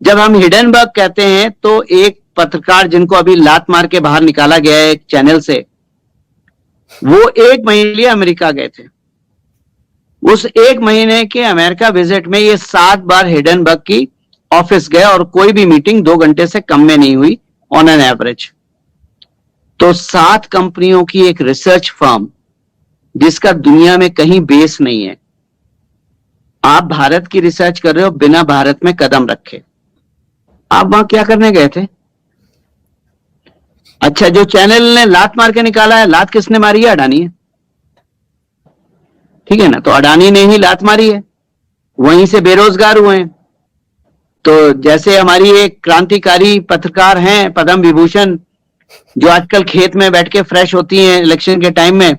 जब हम हिडनबर्ग कहते हैं तो एक पत्रकार जिनको अभी लात मार के बाहर निकाला गया है एक चैनल से, वो 1 महीने लिए अमेरिका गए थे। उस 1 महीने के अमेरिका विजिट में ये 7 बार हिडनबर्ग की ऑफिस गए और कोई भी मीटिंग 2 घंटे से कम में नहीं हुई ऑन एन एवरेज। तो 7 कंपनियों की एक रिसर्च फर्म जिसका दुनिया में कहीं बेस नहीं है, आप भारत की रिसर्च कर रहे हो बिना भारत में कदम रखे। आप वहां क्या करने गए थे? अच्छा, जो चैनल ने लात मार के निकाला है, लात किसने मारी है? अडानी है, ठीक है ना। तो अडानी ने ही लात मारी है, वहीं से बेरोजगार हुए हैं। तो जैसे हमारी एक क्रांतिकारी पत्रकार हैं पद्म विभूषण, जो आजकल खेत में बैठ के फ्रेश होती हैं इलेक्शन के टाइम में,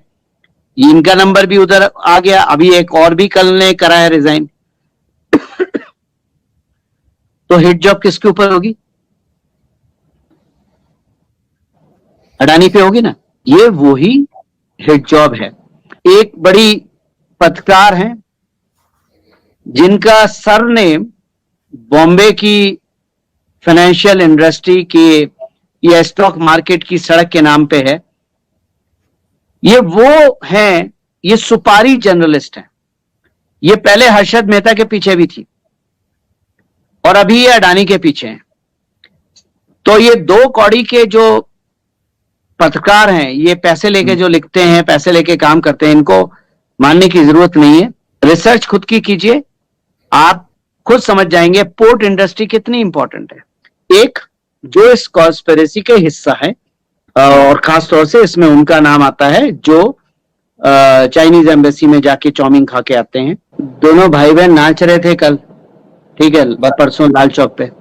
इनका नंबर भी उधर आ गया। अभी एक और भी कल ने करा है रिजाइन। तो हिट जॉब किसके ऊपर होगी? अडानी पे होगी ना। ये वही हिट जॉब है। एक बड़ी पत्रकार हैं जिनका सरनेम बॉम्बे की फाइनेंशियल इंडस्ट्री की या स्टॉक मार्केट की सड़क के नाम पे है। ये वो हैं, ये सुपारी जर्नलिस्ट हैं। ये पहले हर्षद मेहता के पीछे भी थी और अभी ये अडानी के पीछे हैं। तो ये 2 कौड़ी के जो पत्रकार हैं, ये पैसे लेके जो लिखते हैं, पैसे लेके काम करते हैं, इनको मानने की जरूरत नहीं है। रिसर्च खुद की कीजिए, आप खुद समझ जाएंगे पोर्ट इंडस्ट्री कितनी इंपॉर्टेंट है। एक जो इस कॉन्स्पिरेसी के हिस्सा है, और खास तौर से इसमें उनका नाम आता है जो चाइनीज एम्बेसी में जाके चाउमीन खा के आते हैं। दोनों भाई बहन नाच रहे थे कल, ठीक है, परसों लाल चौक पे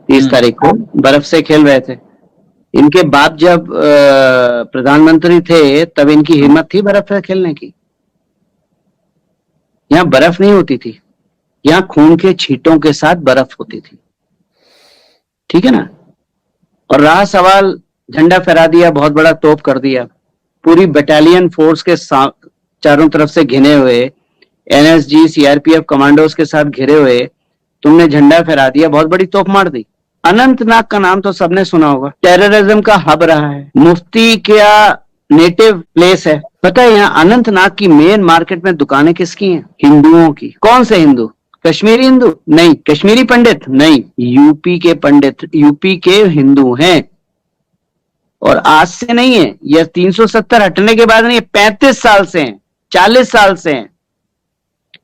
30 तारीख को बर्फ से खेल रहे थे। इनके बाप जब प्रधानमंत्री थे तब इनकी हिम्मत थी बर्फ से खेलने की? यहाँ बर्फ नहीं होती थी, यहाँ खून के छींटों के साथ बर्फ होती थी, ठीक है ना। और रहा सवाल, झंडा फहरा दिया, बहुत बड़ा तोप कर दिया, पूरी बटालियन फोर्स के चारों तरफ से घिरे हुए, एनएसजी सीआरपीएफ कमांडोज के साथ घिरे हुए तुमने झंडा फहरा दिया, बहुत बड़ी तोप मार दी। अनंतनाग का नाम तो सबने सुना होगा, टेररिज्म का हब रहा है। मुफ्ती क्या नेटिव प्लेस है? पता है यहाँ अनंतनाग की मेन मार्केट में दुकानें किसकी हैं? हिंदुओं की। कौन से हिंदू? कश्मीरी हिंदू नहीं, कश्मीरी पंडित नहीं, यूपी के पंडित, यूपी के हिंदू हैं। और आज से नहीं है, यह 370 हटने के बाद नहीं है, 35 साल से हैं, 40 साल से हैं।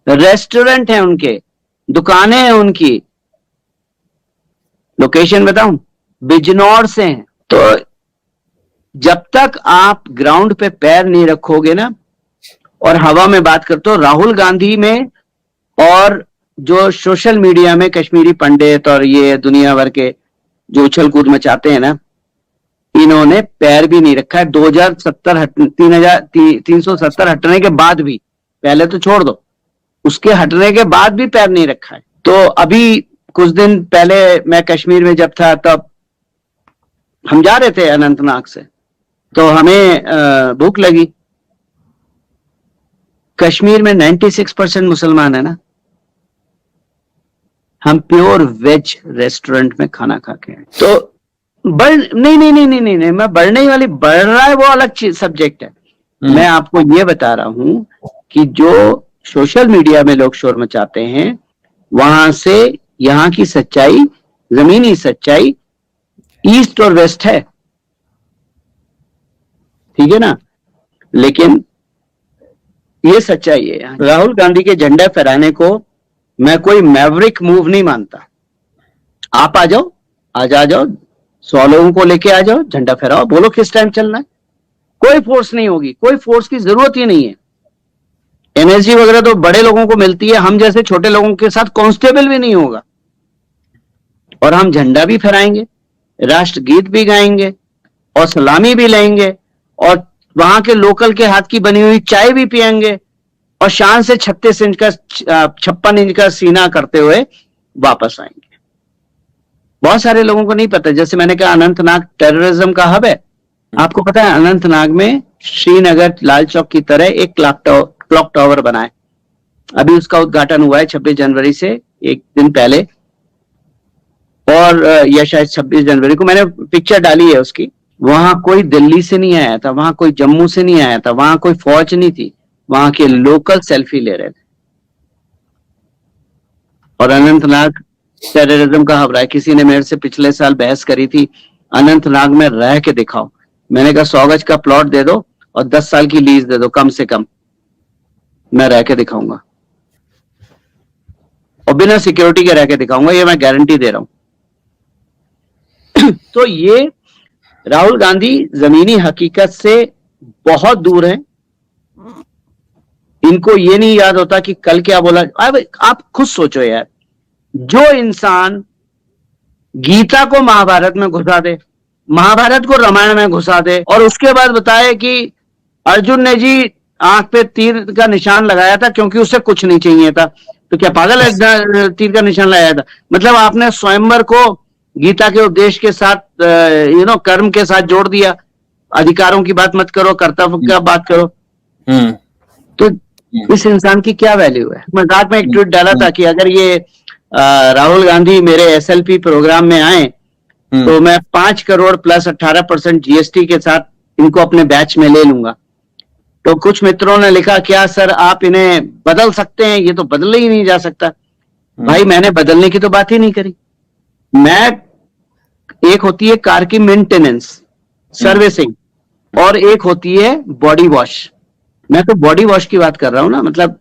रेस्टोरेंट हैं उनके, दुकानें हैं उनकी। लोकेशन बताऊं? बिजनौर से हैं। तो जब तक आप ग्राउंड पे पैर नहीं रखोगे ना, और हवा में बात करते हो, राहुल गांधी में और जो सोशल मीडिया में कश्मीरी पंडित और ये दुनिया भर के जो उछल कूद मचाते हैं ना, इन्होंने पैर भी नहीं रखा है 370 हटने के बाद भी। पहले तो छोड़ दो, उसके हटने के बाद भी पैर नहीं रखा है। तो अभी कुछ दिन पहले मैं कश्मीर में जब था, तब हम जा रहे थे अनंतनाग से, तो हमें भूख लगी। कश्मीर में 96% मुसलमान है ना, हम प्योर वेज रेस्टोरेंट में खाना खा के आए। तो नहीं, मैं बढ़ने वाली बढ़ रहा है वो अलग चीज सब्जेक्ट है। मैं आपको ये बता रहा हूं कि जो सोशल मीडिया में लोग शोर मचाते हैं, वहां से यहाँ की सच्चाई, जमीनी सच्चाई ईस्ट और वेस्ट है, ठीक है ना। लेकिन ये सच्चाई है। राहुल गांधी के झंडा फहराने को मैं कोई मैवरिक मूव नहीं मानता। आप आ जाओ, आज आ जाओ, 100 लोगों को लेके आ जाओ, झंडा फहराओ, बोलो किस टाइम चलना है। कोई फोर्स नहीं होगी, कोई फोर्स की जरूरत ही नहीं है। एनएसजी वगैरह तो बड़े लोगों को मिलती है, हम जैसे छोटे लोगों के साथ कांस्टेबल भी नहीं होगा। और हम झंडा भी फहराएंगे, राष्ट्रगीत भी गाएंगे और सलामी भी लेंगे, और वहां के लोकल के हाथ की बनी हुई चाय भी पियेंगे, और शान से 56 इंच का 56 इंच का सीना करते हुए वापस आएंगे। बहुत सारे लोगों को नहीं पता, जैसे मैंने कहा अनंतनाग टेररिज्म का हब है। आपको पता है अनंतनाग में श्रीनगर लाल चौक की तरह एक क्लॉक टावर बना है, अभी उसका उद्घाटन हुआ है 26 जनवरी से एक दिन पहले। और या शायद 26 जनवरी को मैंने पिक्चर डाली है उसकी। वहां कोई दिल्ली से नहीं आया था, वहां कोई जम्मू से नहीं आया था, वहां कोई फौज नहीं थी, वहां के लोकल सेल्फी ले रहे थे। और अनंतनाग टेररिज्म का खबर है। किसी ने मेरे से पिछले साल बहस करी थी, अनंतनाग में रह के दिखाओ। मैंने कहा 100 गज का प्लॉट दे दो और 10 साल की लीज दे दो कम से कम, मैं रह के दिखाऊंगा, और बिना सिक्योरिटी के रह के दिखाऊंगा, ये मैं गारंटी दे रहा हूं। तो ये राहुल गांधी जमीनी हकीकत से बहुत दूर है। इनको ये नहीं याद होता कि कल क्या बोला। आप खुद सोचो यार, जो इंसान गीता को महाभारत में घुसा दे, महाभारत को रामायण में घुसा दे, और उसके बाद बताए कि अर्जुन ने जी आंख पे तीर का निशान लगाया था क्योंकि उसे कुछ नहीं चाहिए था, तो क्या पागल है, तीर का निशान लगाया था? मतलब आपने स्वयंवर को गीता के उपदेश के साथ कर्म के साथ जोड़ दिया। अधिकारों की बात मत करो, कर्तव्य का बात करो। तो इस इंसान की क्या वैल्यू है? मैं रात में एक ट्वीट डाला था कि अगर ये राहुल गांधी मेरे एसएलपी प्रोग्राम में आए तो मैं 5 करोड़ प्लस 18% जीएसटी के साथ इनको अपने बैच में ले लूंगा। तो कुछ मित्रों ने लिखा, क्या सर आप इन्हें बदल सकते हैं? ये तो बदल ही नहीं जा सकता। भाई मैंने बदलने की तो बात ही नहीं करी। एक होती है कार की मेंटेनेंस, सर्विसिंग, और एक होती है बॉडी वॉश। मैं तो बॉडी वॉश की बात कर रहा हूं ना, मतलब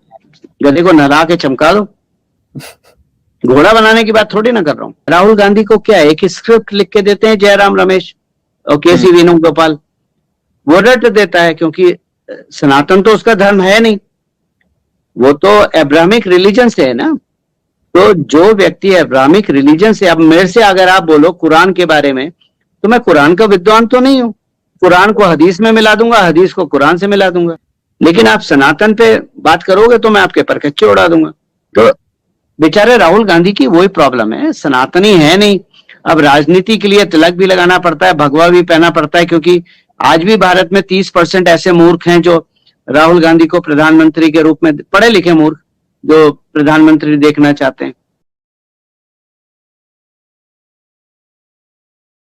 गधे को नहला के चमका दो, घोड़ा बनाने की बात थोड़ी ना कर रहा हूं। राहुल गांधी को क्या है, एक स्क्रिप्ट लिख के देते हैं जयराम रमेश और केसी वेणुगोपाल, वो रट देता है, क्योंकि सनातन तो उसका धर्म है नहीं, वो तो अब्राहमिक रिलीजन से है ना। तो जो व्यक्ति अब्राहमिक रिलीजन से, अब मेरे से अगर आप बोलो कुरान के बारे में, तो मैं कुरान का विद्वान तो नहीं हूं, कुरान को हदीस में मिला दूंगा, हदीस को कुरान से मिला दूंगा, लेकिन आप सनातन पे बात करोगे तो मैं आपके परकच्चे उड़ा दूंगा। तो बेचारे राहुल गांधी की वही प्रॉब्लम है, सनातनी है नहीं। अब राजनीति के लिए तिलक भी लगाना पड़ता है, भगवा भी पहना पड़ता है, क्योंकि आज भी भारत में 30% ऐसे मूर्ख हैं जो राहुल गांधी को प्रधानमंत्री के रूप में, पढ़े लिखे मूर्ख जो प्रधानमंत्री देखना चाहते हैं।